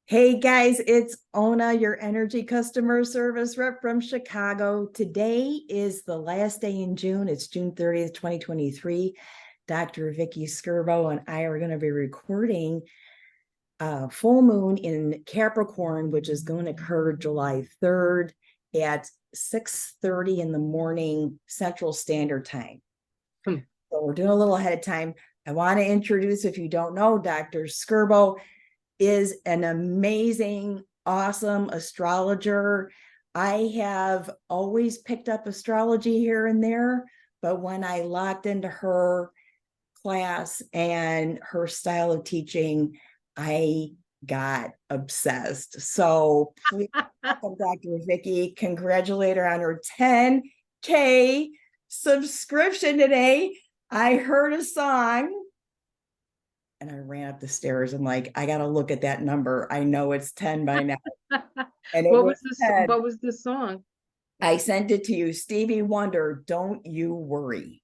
Hey guys, it's Ona, your energy customer service rep from Chicago. Today is the last day in June. It's June 30th, 2023. Dr. Vicky Skirbo and I are going to be recording a full moon in Capricorn, which is going to occur July 3rd at 6:30 in the morning Central Standard Time. Hmm. So we're doing a little ahead of time. I want to introduce, if you don't know, Dr. Skirbo is an amazing, awesome astrologer. I have always picked up astrology here and there, but when I locked into her class and her style of teaching, I got obsessed. So please welcome Dr. Vicky. Congratulate her on her 10K subscription today. I heard a song and I ran up the stairs. I'm like, I got to look at that number. I know it's 10 by now. And it What was was this? 10. What was the song? I sent it to you. Stevie Wonder, Don't You Worry.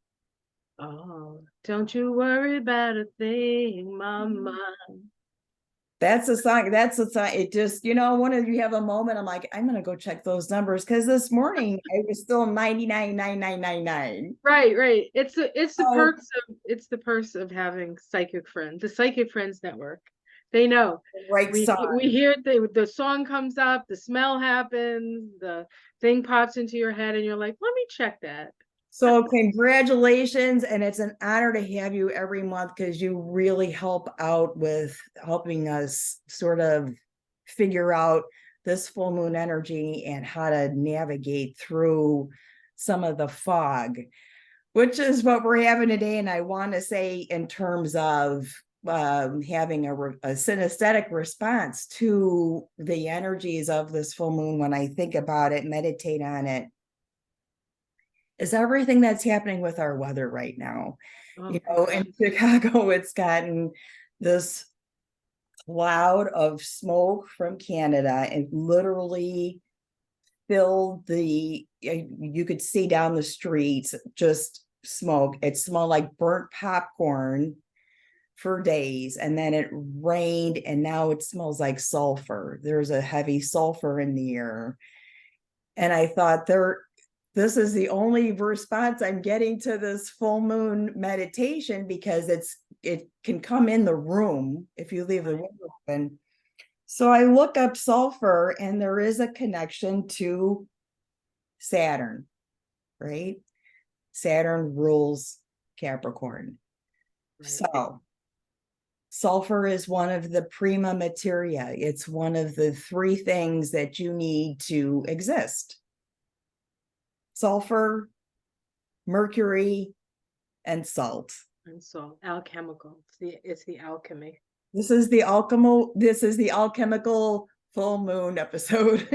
Oh, don't you worry about a thing, Mama. That's a song. That's a song. It just, when you have a moment, I'm like, I'm going to go check those numbers. Because this morning I was still 99,999,999. Right, right. It's the Oh, perks of having psychic friends. The Psychic Friends Network. They know. right We song. hear the song comes up, the smell happens, the thing pops into your head, and you're like, let me check that. So congratulations, and it's an honor to have you every month because you really help out with helping us sort of figure out this full moon energy and how to navigate through some of the fog, which is what we're having today. And I want to say in terms of having a synesthetic response to the energies of this full moon, when I think about it, meditate on it, is everything that's happening with our weather right now. Oh In gosh. Chicago, it's gotten this cloud of smoke from Canada and literally filled you could see down the streets, just smoke. It smelled like burnt popcorn for days. And then it rained and now it smells like sulfur. There's a heavy sulfur in the air. And I thought this is the only response I'm getting to this full moon meditation because it can come in the room if you leave the window open. So I look up sulfur and there is a connection to Saturn, right? Saturn rules Capricorn. Right. So sulfur is one of the prima materia. It's one of the three things that you need to exist. Sulfur, mercury, and salt. And so alchemical. It's the alchemy. This is the alchemical full moon episode.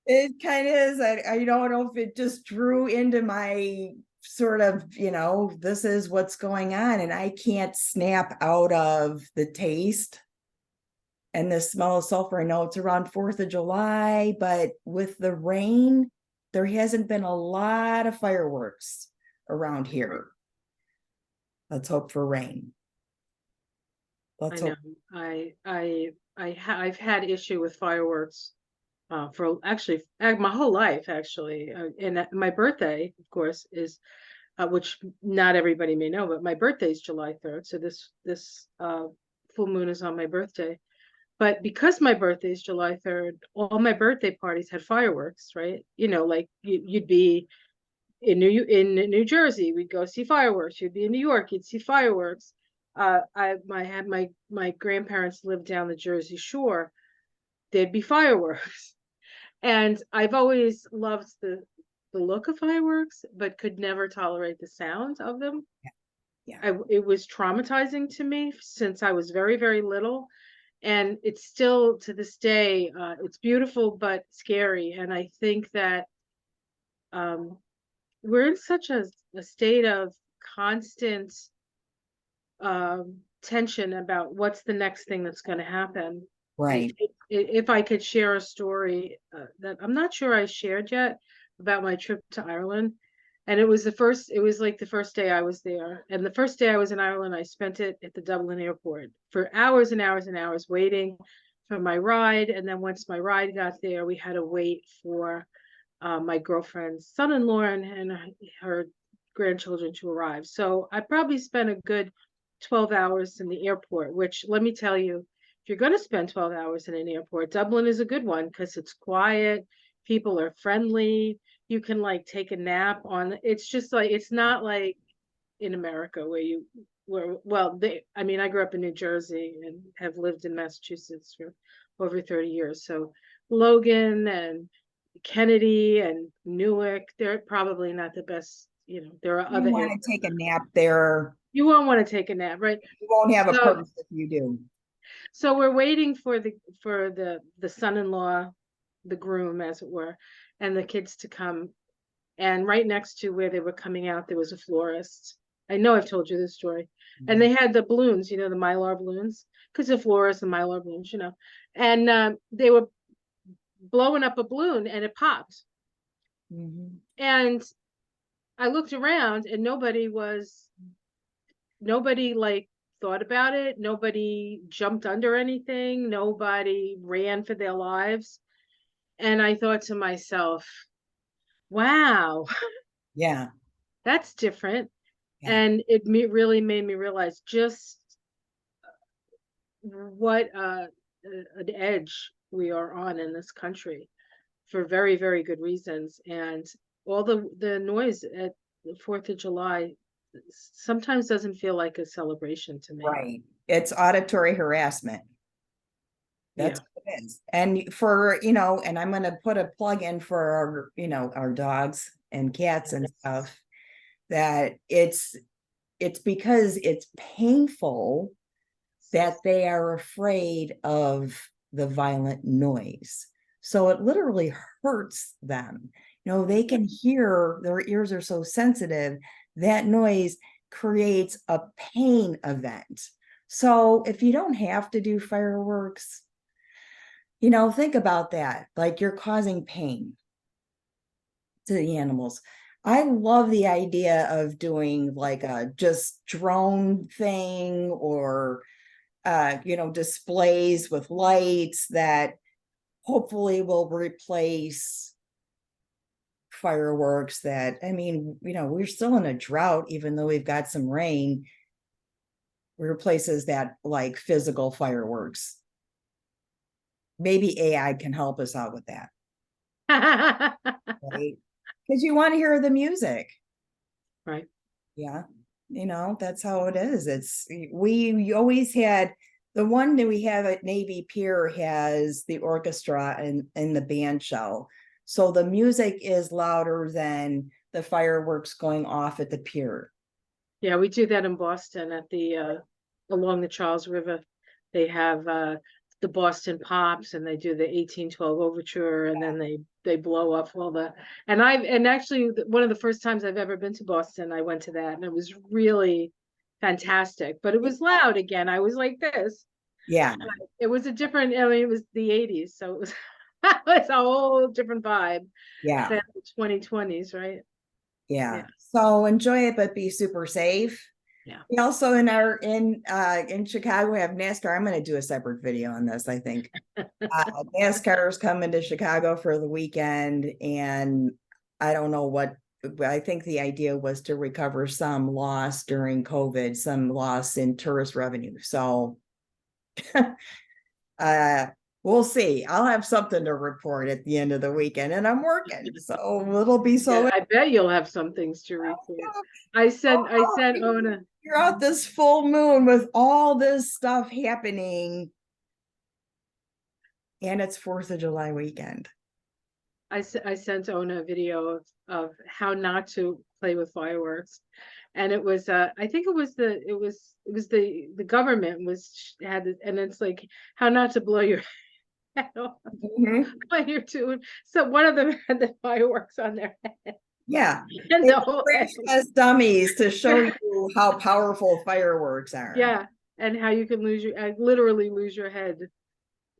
It kind of is. I don't know if it just drew into my sort of, this is what's going on. And I can't snap out of the taste and the smell of sulfur. I know it's around 4th of July, but with the rain, there hasn't been a lot of fireworks around here. Let's hope for rain. I Let's know. hope. I've had issue with fireworks for actually my whole life actually, and my birthday, of course, is which not everybody may know, but my birthday is July 3rd. So this full moon is on my birthday. But because my birthday is July 3rd, all my birthday parties had fireworks, right? Like you'd be in New Jersey, we'd go see fireworks. You'd be in New York, you'd see fireworks. I had my grandparents lived down the Jersey Shore. There'd be fireworks, and I've always loved the look of fireworks, but could never tolerate the sound of them. Yeah. It was traumatizing to me since I was very, very little. And it's still to this day, it's beautiful but scary. And I think that um, we're in such a state of constant tension about what's the next thing that's going to happen. Right. If I could share a story that I'm not sure I shared yet about my trip to Ireland, And it was like the first day I was there. And the first day I was in Ireland, I spent it at the Dublin airport for hours and hours and hours waiting for my ride. And then once my ride got there, we had to wait for my girlfriend's son-in-law and her grandchildren to arrive. So I probably spent a good 12 hours in the airport, which let me tell you, if you're going to spend 12 hours in an airport, Dublin is a good one because it's quiet, people are friendly, you can like take a nap on, it's just like, it's not like in America I mean, I grew up in New Jersey and have lived in Massachusetts for over 30 years. So Logan and Kennedy and Newark, they're probably not the best, there are You other want airports. to take a nap there. You won't want to take a nap, right? You won't have a So purpose if you do. so we're waiting for the son-in-law, the groom, as it were, and the kids to come. And right next to where they were coming out, there was a florist. I know I've told you this story. And they had the balloons, the Mylar balloons, because the florist and Mylar balloons, and they were blowing up a balloon and it popped. Mhm. And I looked around and nobody like thought about it. Nobody jumped under anything. Nobody ran for their lives. And I thought to myself, wow, Yeah, that's different. yeah, And it really made me realize just what an edge we are on in this country for very, very good reasons. And all the noise at the 4th of July sometimes doesn't feel like a celebration to me. right. It's auditory harassment. Yeah. That's what it is. And for, and I'm going to put a plug in for our dogs and cats and stuff, that it's because it's painful that they are afraid of the violent noise. So it literally hurts them. They can hear, their ears are so sensitive, that noise creates a pain event. So if you don't have to do fireworks, think about that. Like, you're causing pain to the animals. I love the idea of doing like a just drone thing, or displays with lights that hopefully will replace fireworks. That, I mean, we're still in a drought, even though we've got some rain. Replaces that, like, physical fireworks. Maybe AI can help us out with that, right? Because you want to hear the music. Right. Yeah. That's how it is. We always had the one that we have at Navy Pier has the orchestra and the band show. So the music is louder than the fireworks going off at the pier. Yeah, we do that in Boston at the along the Charles River. They have the Boston Pops and they do the 1812 overture, and then they blow up all the and actually one of the first times I've ever been to Boston, I went to that and it was really fantastic, but it was loud again. I was like this. Yeah. It was a different, I mean, it was the 80s, so it was it was a whole different vibe Yeah. than the 2020s, right? Yeah. So enjoy it, but be super safe. Yeah. We also in Chicago have NASCAR. I'm going to do a separate video on this, I think. NASCAR is coming to Chicago for the weekend, and I don't know what. I think the idea was to recover some loss during COVID, some loss in tourist revenue. So we'll see. I'll have something to report at the end of the weekend, and I'm working, so it'll be so. Yeah, I bet you'll have some things to report. I sent Ona. You're out this full moon with all this stuff happening, and it's 4th of July weekend. I sent Ona a video of how not to play with fireworks, and it was I think it was the government had it, and it's like how not to blow your head off when you're doing. So one of them had the fireworks on their head. Yeah, And the whole crash test dummies to show you how powerful fireworks are. Yeah, and how you can literally lose your head.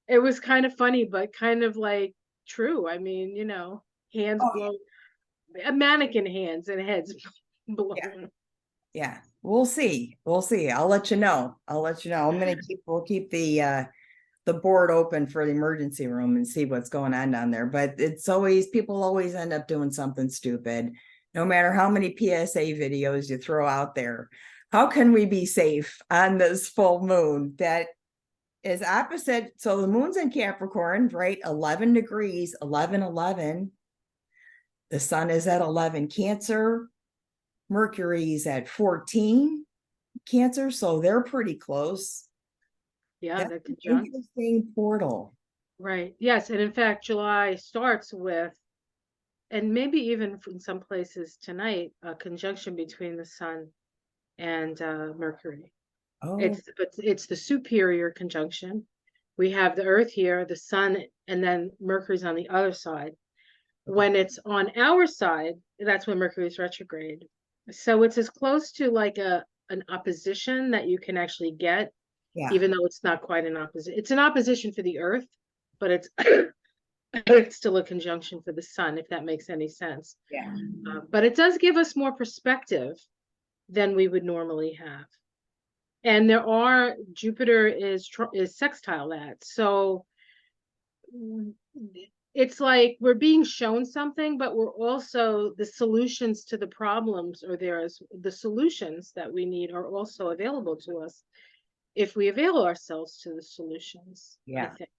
It was kind of funny, but kind of like true. I mean, hands blow. mannequin hands and heads blown. Yeah, we'll see. We'll see. I'll let you know. We'll keep the board open for the emergency room and see what's going on down there. But it's always, people always end up doing something stupid, no matter how many PSA videos you throw out there. How can we be safe on this full moon that is opposite? So the moon's in Capricorn, right? 11 degrees, 11. The sun is at 11 Cancer. Mercury's at 14 Cancer. So they're pretty close. Yeah, That's the an conjunct. interesting portal. Right. Yes. And in fact, July starts with, and maybe even in some places tonight, a conjunction between the sun and Mercury. Oh, It's the superior conjunction. We have the Earth here, the sun, and then Mercury's on the other side. When it's on our side, that's when Mercury's retrograde. So it's as close to like an opposition that you can actually get, yeah. even though it's not quite an opposition. It's an opposition for the Earth, but it's it's still a conjunction for the sun, if that makes any sense. Yeah. But it does give us more perspective than we would normally have. And Jupiter is sextile that. So it's like we're being shown something, but we're also, the solutions to the problems are there, as the solutions that we need are also available to us if we avail ourselves to the solutions. Yeah. I think.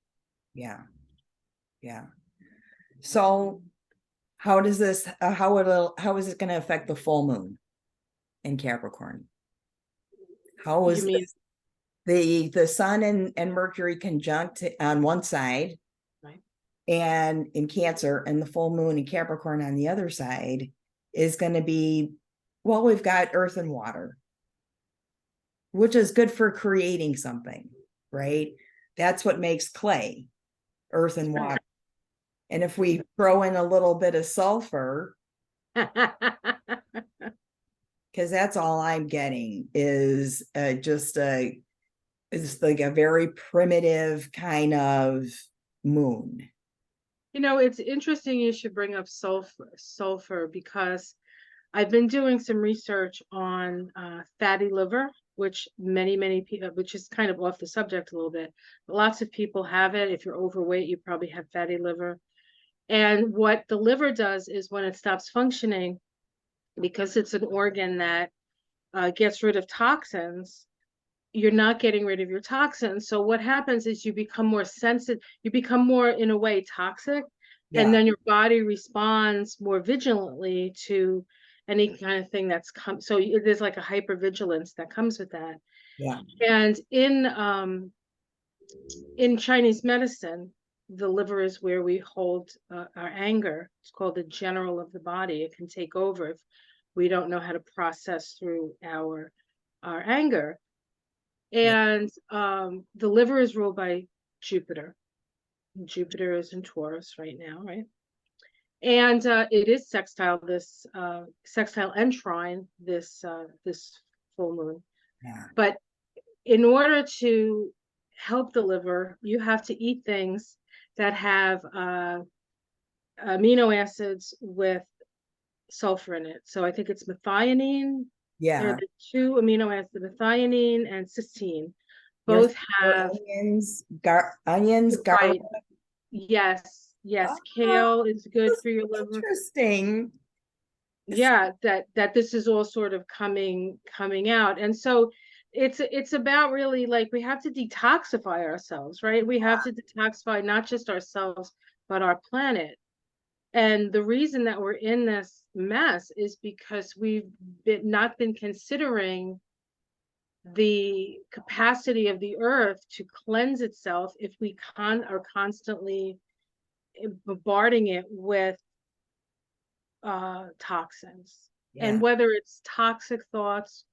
Yeah. So how does this, how is it going to affect the full moon in Capricorn? How is the sun and Mercury conjunct on one side, right, and in Cancer, and the full moon in Capricorn on the other side is going to be, well, we've got earth and water, which is good for creating something, right? That's what makes clay, earth and water. And if we throw in a little bit of sulfur, because that's all I'm getting is it's like a very primitive kind of moon. You know, it's interesting you should bring up sulfur because I've been doing some research on fatty liver, which many people, which is kind of off the subject a little bit, but lots of people have it. If you're overweight, you probably have fatty liver. And what the liver does is when it stops functioning, because it's an organ that gets rid of toxins, you're not getting rid of your toxins. So what happens is you become more sensitive, you become more, in a way, toxic, and then your body responds more vigilantly to any kind of thing that's come. So there's like a hypervigilance that comes with that. Yeah. And in Chinese medicine, the liver is where we hold our anger. It's called the general of the body. It can take over if we don't know how to process through our anger. And the liver is ruled by Jupiter. Jupiter is in Taurus right now, right? And it is sextile and trine this full moon. Yeah. But in order to help the liver, you have to eat things that have amino acids with sulfur in it. So I think it's methionine. Yeah. There are the two amino acids, methionine and cysteine. Both have onions, garlic. Right. Yes. Kale is good for your liver. Interesting. Yeah, that this is all sort of coming out. And so it's about really, like, we have to detoxify ourselves, right? We have to detoxify not just ourselves, but our planet. And the reason that we're in this mess is because we've not been considering the capacity of the earth to cleanse itself if we are constantly bombarding it with toxins. And whether it's toxic thoughts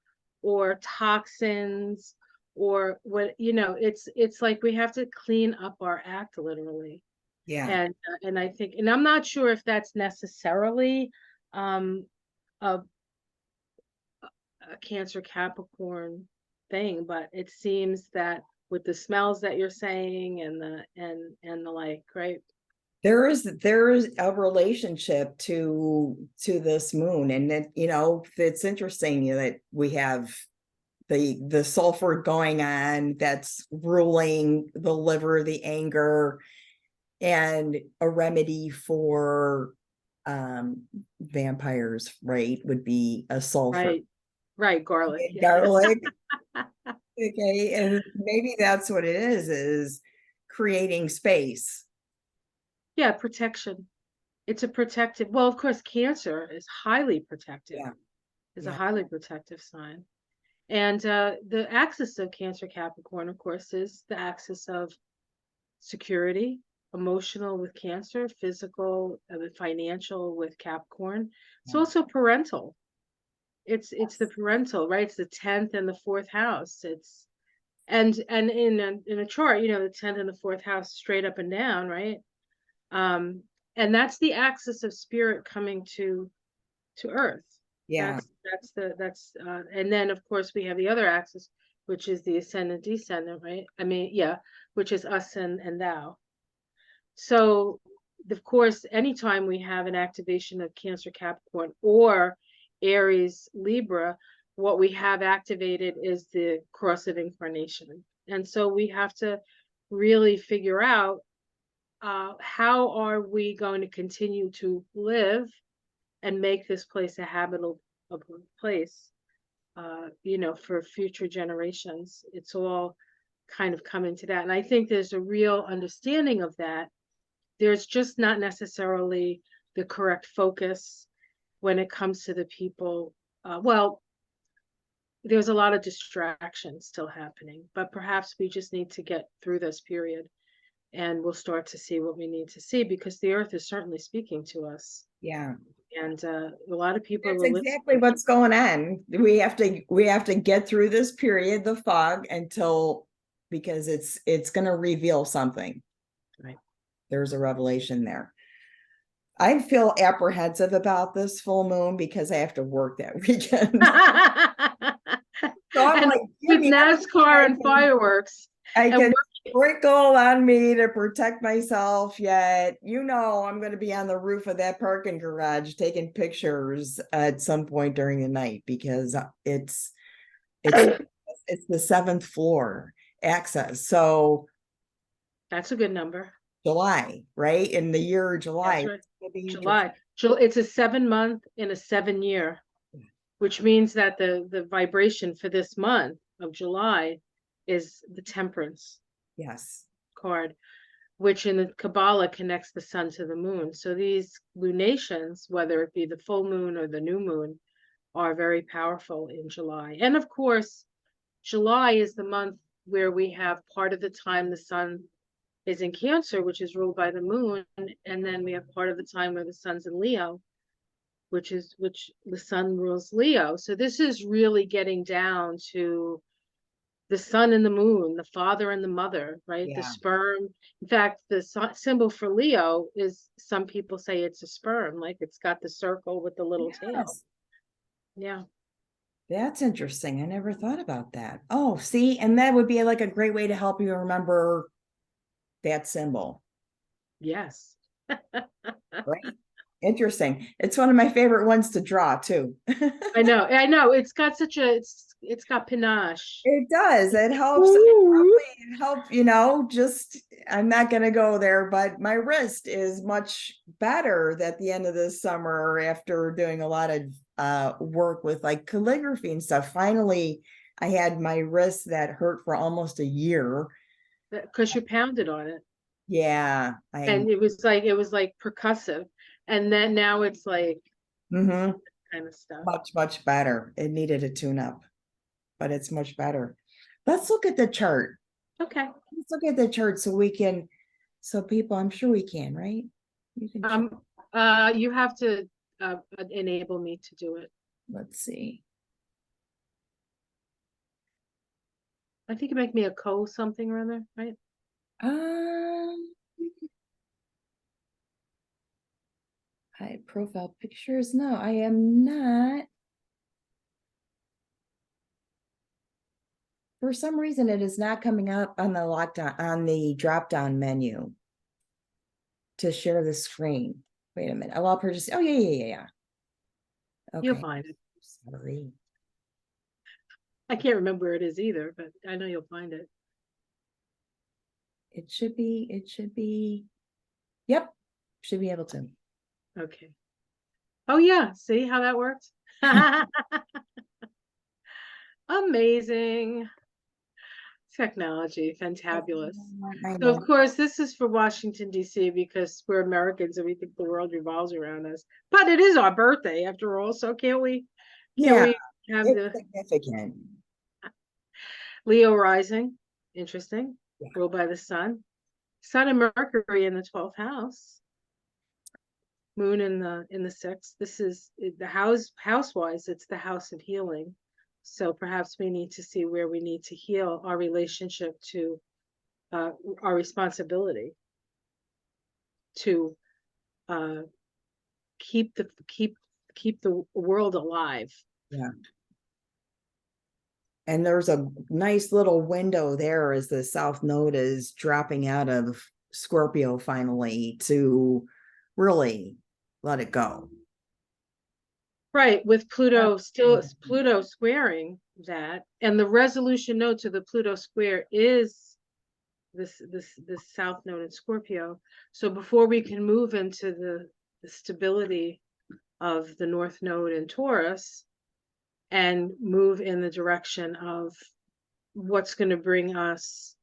or toxins or what, it's like we have to clean up our act, literally. And I think, and I'm not sure if that's necessarily a Cancer Capricorn thing, but it seems that with the smells that you're saying and the like, right? there is a relationship to this moon, and that, you know, it's interesting that we have the sulfur going on that's ruling the liver, the anger, and a remedy for vampires, right, would be a sulfur. Right, garlic. And Yeah. garlic. Okay, and maybe that's what it is creating space. Yeah, protection. It's a protective, well, of course, Cancer is highly protective, Yeah, is a yeah, highly protective sign. And the axis of Cancer Capricorn, of course, is the axis of security, emotional with Cancer, physical, financial with Capricorn. It's yeah. also parental. It's the parental, right? It's the 10th and the fourth house. It's and in a chart, you know, the 10th and the fourth house straight up and down, right? Um, and that's the axis of spirit coming to Earth. Yeah. And then of course we have the other axis, which is the ascendant descendant, right? I mean, yeah, which is us and thou. So of course, anytime we have an activation of Cancer Capricorn or Aries Libra, what we have activated is the cross of incarnation. And so we have to really figure out how are we going to continue to live and make this place a habitable place, you know, for future generations. It's all kind of coming to that. And I think there's a real understanding of that. There's just not necessarily the correct focus when it comes to the people. Well, there's a lot of distractions still happening, but perhaps we just need to get through this period and we'll start to see what we need to see because the earth is certainly speaking to us. Yeah. And a lot of people That's are exactly listening. what's going on. We have to get through this period, the fog, until, because it's going to reveal something. Right. There's a revelation there. I feel apprehensive about this full moon because I have to work that weekend. So I'm And like, give with me everything NASCAR and fireworks I and can sprinkle on me to protect myself, yet you know I'm going to be on the roof of that parking garage taking pictures at some point during the night, because it's it's the seventh floor access. So that's a good number. July, right? In the year That's July, right. it's gonna be interesting. July. It's a 7 month in a 7 year, which means that the vibration for this month of July is the Temperance Yes. card, which in the Kabbalah connects the sun to the moon. So these lunations, whether it be the full moon or the new moon, are very powerful in July. And of course, July is the month where we have part of the time the sun is in Cancer, which is ruled by the moon, and then we have part of the time where the sun's in Leo, which the sun rules Leo. So this is really getting down to the sun and the moon, the father and the mother, right? The Yeah. sperm. In fact, the symbol for Leo is, some people say it's a sperm, like it's got the circle with the little tail. Yes. Yeah. That's interesting. I never thought about that. Oh, see, and that would be like a great way to help you remember that symbol. Yes. Right. Interesting. It's one of my favorite ones to draw too. I know. I know. It's got such a it's got panache. It does. It helps. Ooh. It help, you know, just I'm not gonna go there, but my wrist is much better at the end of this summer after doing a lot of work with like calligraphy and stuff. Finally, I had my wrist that hurt for almost a year. Because you pounded on it. Yeah, I And it was like percussive. And then now it's like mhm, kind of stuff. much better. It needed a tune up, but it's much better. Let's look at the chart. Okay. Let's look at the chart so we can, so people, I'm sure we can, right? You can check. You have to enable me to do it. Let's see. I think you make me a co something or other, right? Um, hide profile pictures. No, I am not. For some reason, it is not coming up on the lockdown, on the drop down menu to share the screen. Wait a minute. Allow purchase. Oh, yeah. You'll Okay. find it. Sorry. I can't remember where it is either, but I know you'll find it. It should be. Yep. Should be able to. Okay. Oh yeah, see how that works? Amazing. Technology, fantabulous. I So know. of course, this is for Washington, D.C. because we're Americans and we think the world revolves around us. But it is our birthday after all, so can't we Yeah, have it's the significant. Leo rising? Interesting. Yeah. Ruled by the sun. Sun and Mercury in the 12th house. Moon in the sixth. This is the house-wise, it's the house of healing. So perhaps we need to see where we need to heal our relationship to our responsibility to keep the world alive. Yeah. And there's a nice little window there as the South Node is dropping out of Scorpio finally to really let it go. Right, with Pluto Pluto squaring that, and the resolution node to the Pluto square is this South Node in Scorpio. So before we can move into the stability of the North Node in Taurus and move in the direction of what's going to bring us,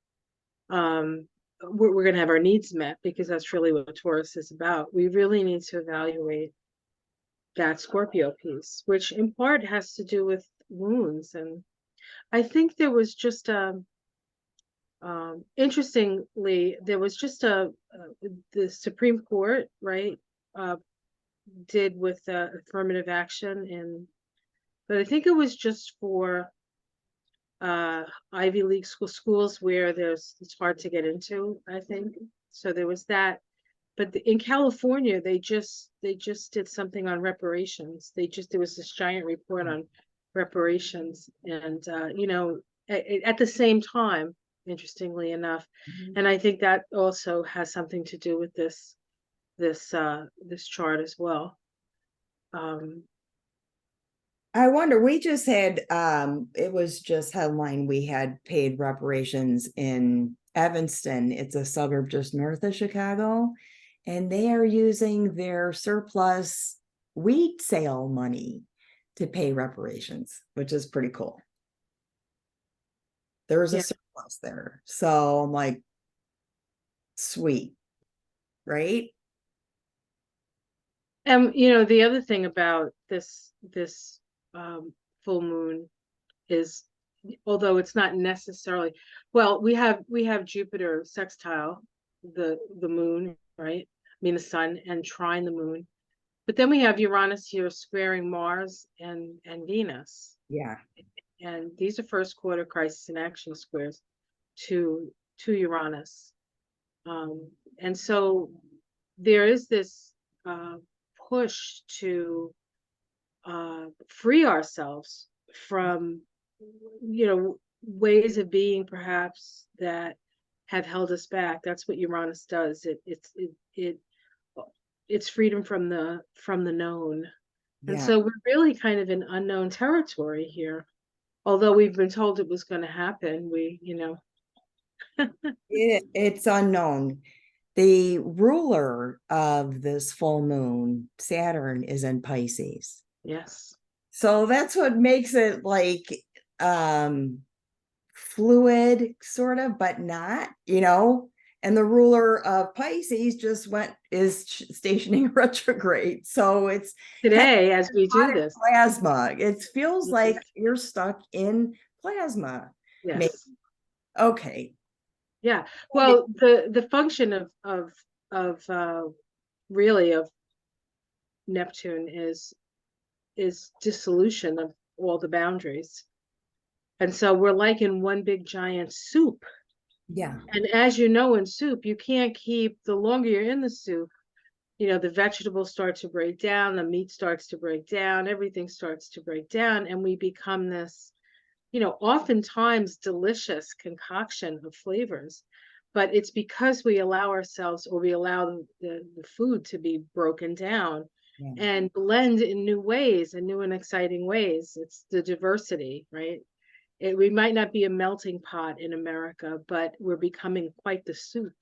we're going to have our needs met, because that's really what Taurus is about. We really need to evaluate that Scorpio piece, which in part has to do with wounds. And I think there was just interestingly, there was just the Supreme Court, right, did with affirmative action, and but I think it was just for Ivy League schools where it's hard to get into, I think. So there was that. But in California, they just did something on reparations. There was this giant report on reparations, and at the same time, interestingly enough, and I think that also has something to do with this chart as well. I wonder, we just had it was just headline, we had paid reparations in Evanston. It's a suburb just north of Chicago, and they are using their surplus wheat sale money to pay reparations, which is pretty cool. There was a surplus there, so I'm like, sweet, right? And the other thing about this full moon is, although it's not necessarily, well, we have Jupiter sextile the moon, right? I mean the sun, and trine the moon. But then we have Uranus here squaring Mars and Venus. Yeah. And these are first quarter crisis and action squares to Uranus. And so there is this push to free ourselves from ways of being perhaps that have held us back. That's what Uranus does. It's freedom from the known. Yeah. And so we're really kind of in unknown territory here, although we've been told it was going to happen. It's unknown. The ruler of this full moon, Saturn, is in Pisces. Yes. So that's what makes it like fluid, sort of, but not, and the ruler of Pisces is stationing retrograde. So it's today as we do this plasma. It feels like you're stuck in plasma. Yes. Maybe. Okay. Yeah. Well, the function of really of Neptune is dissolution of all the boundaries. And so we're like in one big giant soup. Yeah. And as you know, in soup, you can't keep, the longer you're in the soup, the vegetables start to break down, the meat starts to break down, everything starts to break down, and we become this, oftentimes delicious concoction of flavors. but it's because we allow ourselves, or we allow the food to be broken down Yeah. and blend in new ways and new and exciting ways. It's the diversity, right? We might not be a melting pot in America, but we're becoming quite the soup.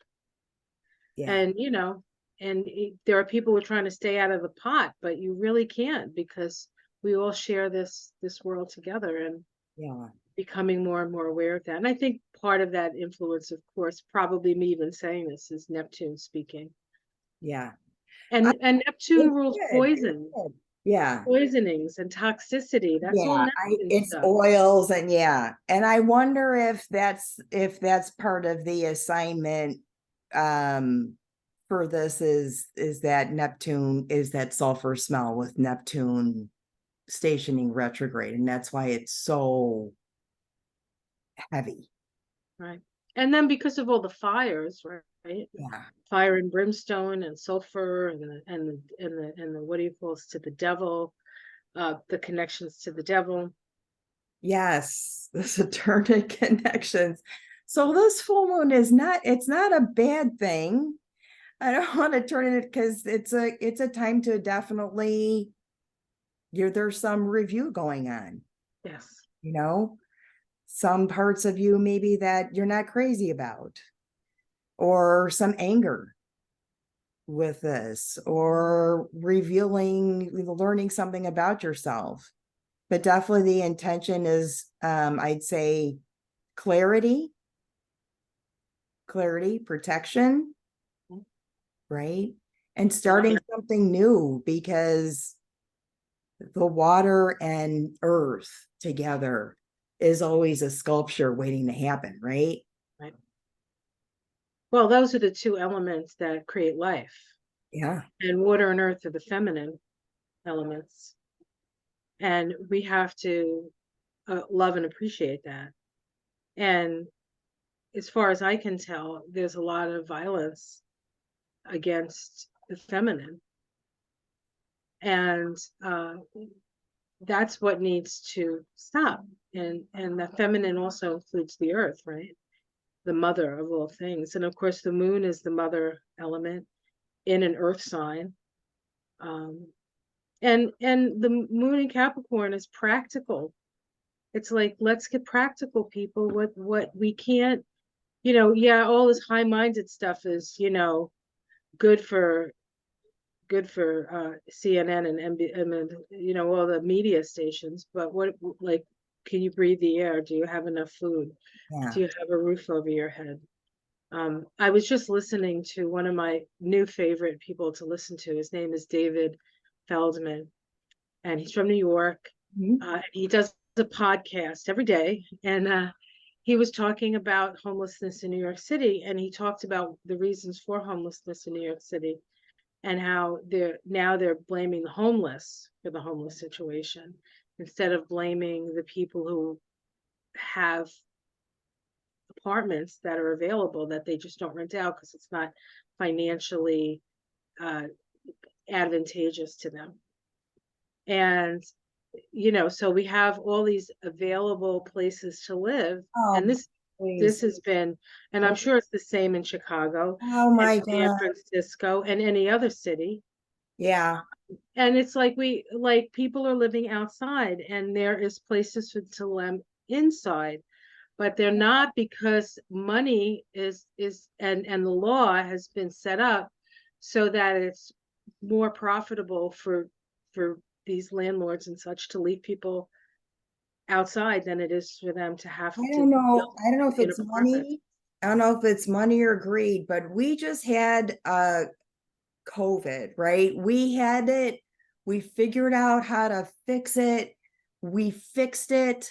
Yeah. And there are people who are trying to stay out of the pot, but you really can't, because we all share this world together, and Yeah. becoming more and more aware of that. And I think part of that influence, of course, probably me even saying this, is Neptune speaking. Yeah. And Neptune It rules did. It poison, did. Yeah. poisonings and toxicity. That's all Yeah. Neptune It's stuff. oils and yeah. And I wonder if that's part of the assignment for this is that Neptune is that sulfur smell with Neptune stationing retrograde. And that's why it's so heavy. Right. And then because of all the fires, right? Yeah. Fire and brimstone and sulfur and the what do you call it, to the devil, the connections to the devil. Yes, the Saturnic connections. So this full moon is not, it's not a bad thing. I don't want to turn it, because it's a time to definitely, there's some review going on, Yes. some parts of you maybe that you're not crazy about, or some anger with this, or learning something about yourself. But definitely the intention is, I'd say, clarity, protection, right? And starting something new, because the water and earth together is always a sculpture waiting to happen, right? Right. Well, those are the two elements that create life. Yeah. And water and earth are the feminine elements. And we have to love and appreciate that. And as far as I can tell, there's a lot of violence against the feminine. And that's what needs to stop. And the feminine also includes the earth, right? The mother of all things. And of course, the moon is the mother element in an earth sign. And the moon in Capricorn is practical. It's like, let's get practical, people. What we can't, yeah, all this high-minded stuff is, good for CNN and all the media stations. But what, like, can you breathe the air? Do you have enough food? Yeah. Do you have a roof over your head? I was just listening to one of my new favorite people to listen to. His name is David Feldman, and he's from New York. He does a podcast every day, and he was talking about homelessness in New York City, and he talked about the reasons for homelessness in New York City, and how they're blaming the homeless for the homeless situation, instead of blaming the people who have apartments that are available that they just don't rent out because it's not financially advantageous to them. And so we have all these available places to live, and this has been, and I'm sure it's the same in Chicago and San Francisco and any other city. Yeah. And it's like people are living outside, and there is places to live inside, but they're not, because money is and the law has been set up so that it's more profitable for these landlords and such to leave people outside than it is for them to have to build I don't know if an it's apartment. money. I don't know if it's money or greed, but we just had COVID, right? We had it. We figured out how to fix it. We fixed it.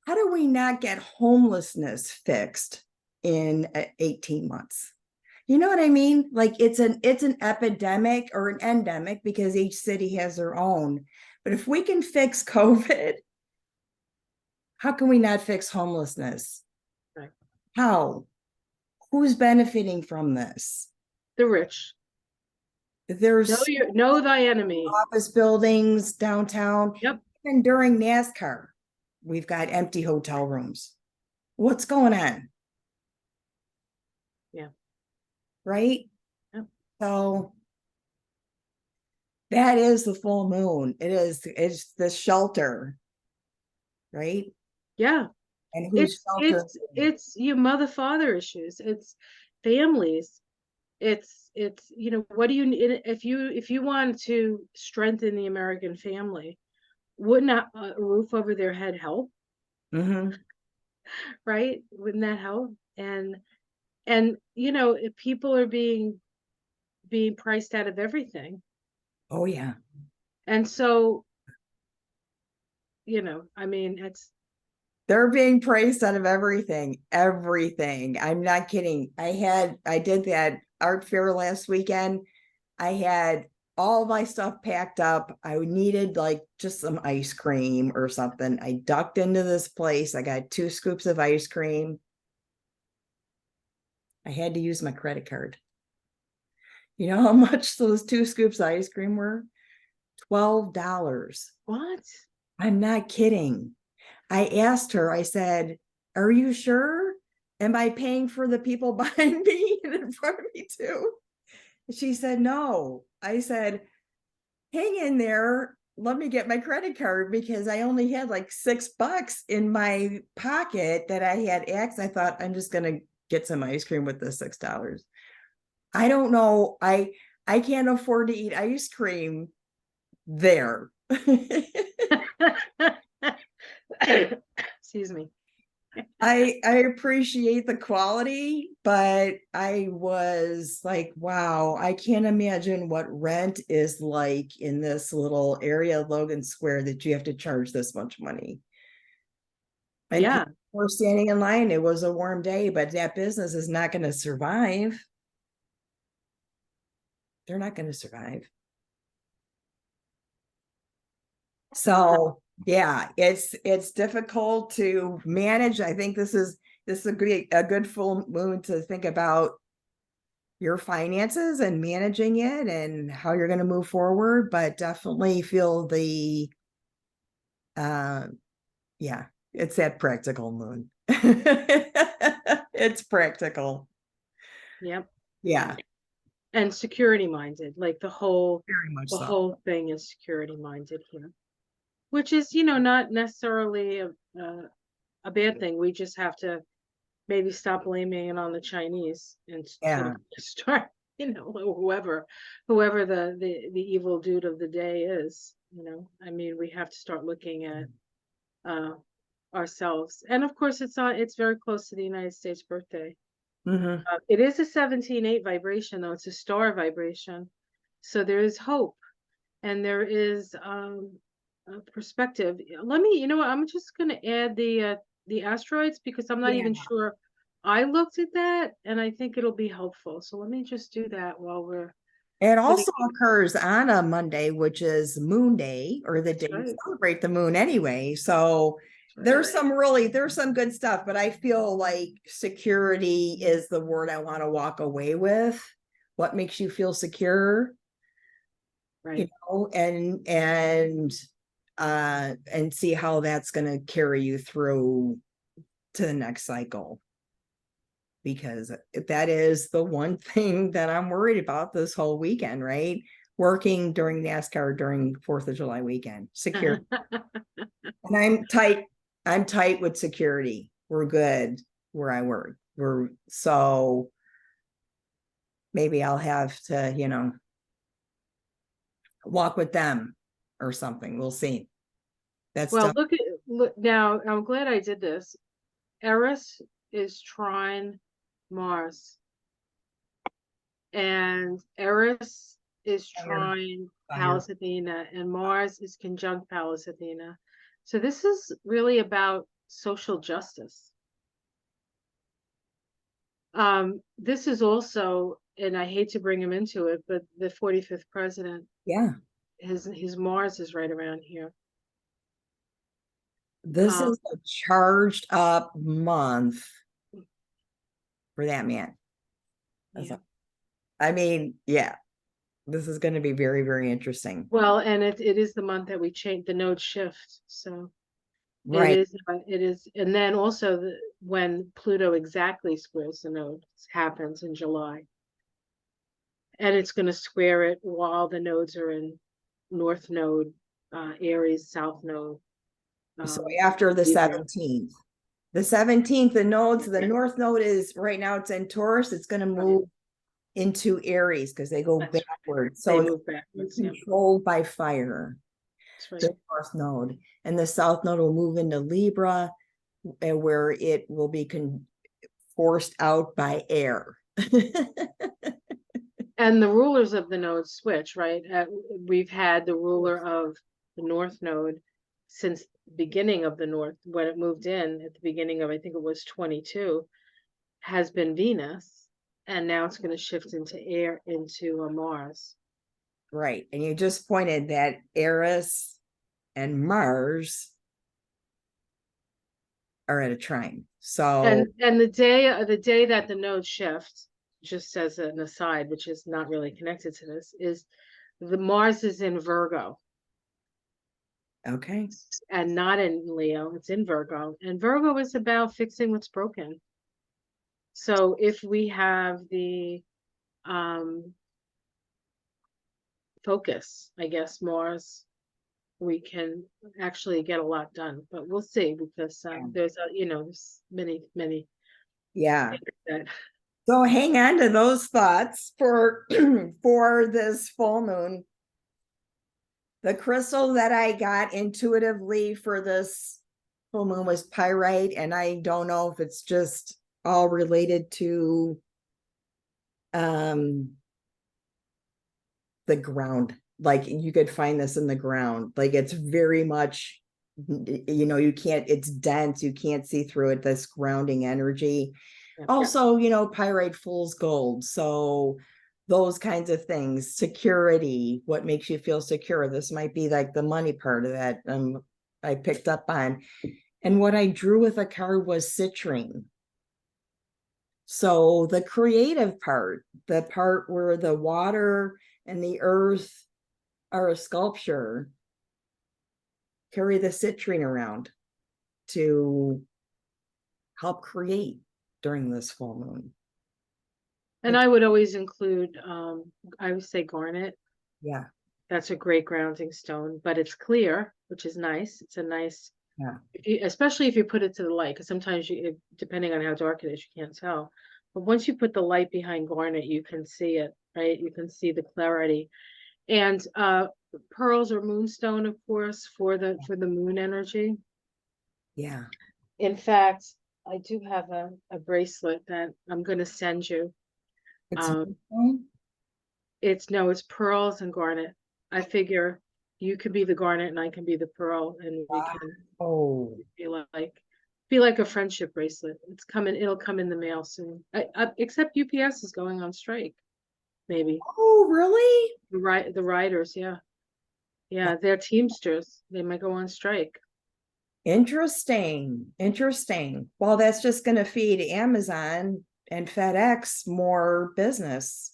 How do we not get homelessness fixed in 18 months? You know what I mean? Like it's an epidemic or an endemic, because each city has their own. But if we can fix COVID, how can we not fix homelessness? Right. How? Who's benefiting from this? The rich. There's know thy enemy. Office buildings downtown. Yep. Even during NASCAR, we've got empty hotel rooms. What's going on? right? Yep. So that is the full moon. It's the shelter, right? Yeah. And who's shelter? It's your mother father issues. It's families. It's what do you if you want to strengthen the American family, wouldn't a roof over their head help? Mm-hmm. Right? Wouldn't that help? And if people are being priced out of everything. Oh yeah. And so, I mean, They're being praised out of everything. Everything. I'm not kidding. I did that art fair last weekend. I had all my stuff packed up. I needed like just some ice cream or something. I ducked into this place. I got 2 scoops of ice cream. I had to use my credit card. You know how much those 2 scoops of ice cream were? $12. what? I'm not kidding. I asked her, I said, are you sure? Am I paying for the people behind me and in front of me too? She said, no. I said, hang in there. Let me get my credit card because I only had like $6 in my pocket that I had access. I thought I'm just going to get some ice cream with the $6. I don't know. I can't afford to eat ice cream there. Excuse me. I appreciate the quality, but I was like, wow, I can't imagine what rent is like in this little area of Logan Square that you have to charge this much money. And Yeah. people were standing in line. It was a warm day, but that business is not going to survive. They're not going to survive. So yeah, it's difficult to manage. I think this is a good full moon to think about your finances and managing it and how you're going to move forward, but definitely feel the yeah, it's that practical moon. It's practical. Yep. Yeah, And security minded, like very much the so. whole thing is security minded here, which is, not necessarily a bad thing. We just have to maybe stop blaming it on the Chinese and sort Yeah. of start, whoever the evil dude of the day is, I mean, we have to start looking at uh ourselves. And of course it's very close to the United States birthday. Mm-hmm. It is a 17-8 vibration, though. It's a star vibration. So there is hope and there is a perspective. Let me, what, I'm just going to add the asteroids because I'm not Yeah. even sure. I looked at that and I think it'll be helpful. So let me just do that while we're It putting. also occurs on a Monday, which is Moon Day, or the That's day you right. celebrate the moon anyway. So there's some good stuff, but I feel like security is the word I want to walk away with. What makes you feel secure, Right. and see how that's going to carry you through to the next cycle. Because that is the one thing that I'm worried about this whole weekend, right? Working during NASCAR during 4th of July weekend, secure. And I'm tight with security. We're good where I work. So maybe I'll have to, walk with them or something. We'll see. That's Well, tough. look now. I'm glad I did this. Eris is trine Mars, and Eris is Fire, trine fire. Pallas Athena, and Mars is conjunct Pallas Athena. So this is really about social justice. This is also, and I hate to bring him into it, but the 45th president, Yeah. his Mars is right around here. This Um, is a charged up month for that man. yeah. I mean, yeah, this is going to be very, very interesting. Well, and it is the month that we change the node shift. So Right. it is, and then also when Pluto exactly squares the node happens in July. and it's going to square it while the nodes are in North Node, Aries, South Node. So after the Libra. 17th. The 17th, the nodes, the North Node is right now it's in Taurus. It's going to move into Aries because they go That's right. backwards. They So it's move backwards. Yeah, controlled by fire, that's the right. North Node. And the South Node will move into Libra, where it will be forced out by air. And the rulers of the nodes switch, right? We've had the ruler of the North Node since the beginning of the North, when it moved in at the beginning of, I think it was 22, has been Venus, and now it's going to shift into a Mars. Right. And you just pointed that Eris and Mars are at a trine. So and the day that the nodes shift, just as an aside, which is not really connected to this, is the Mars is in Virgo. okay. And not in Leo, it's in Virgo. And Virgo is about fixing what's broken. So if we have the focus, I guess, Mars, we can actually get a lot done. But we'll see, because there's there's many Yeah. that So hang on to those thoughts for for this full moon. The crystal that I got intuitively for this full moon was pyrite, and I don't know if it's just all related to the ground. Like you could find this in the ground. Like it's very much, you can't, it's dense, you can't see through it, this grounding energy. Also, pyrite fool's gold. So those kinds of things, security, what makes you feel secure. This might be like the money part of that I picked up on. And what I drew with a card was citrine. So the creative part, the part where the water and the earth are a sculpture, carry the citrine around to help create during this full moon. and I would always include I would say garnet. Yeah. That's a great grounding stone, but it's clear, which is nice. It's a nice, Yeah. especially if you put it to the light, because sometimes depending on how dark it is, you can't tell. But once you put the light behind garnet, you can see it, right? You can see the clarity. And pearls or moonstone, of course, for the moon energy. Yeah. In fact, I do have a bracelet that I'm going to send you. It's pearls and garnet. I figure you could be the garnet and I can be the pearl, and we can be like a friendship bracelet. It'll come in the mail soon. Except UPS is going on strike. Maybe. Oh, really? The riders, yeah. Yeah, they're Teamsters. They might go on strike. Interesting. Well, that's just going to feed Amazon and FedEx more business.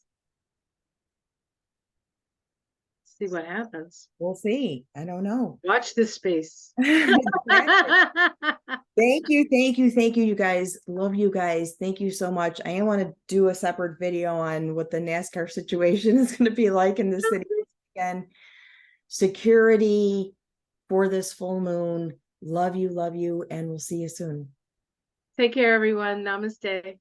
See what happens. We'll see. I don't know. Watch this space. Thank you, you guys. Love you guys. Thank you so much. I want to do a separate video on what the NASCAR situation is going to be like in the city again. Security for this full moon. Love you, and we'll see you soon. Take care, everyone. Namaste.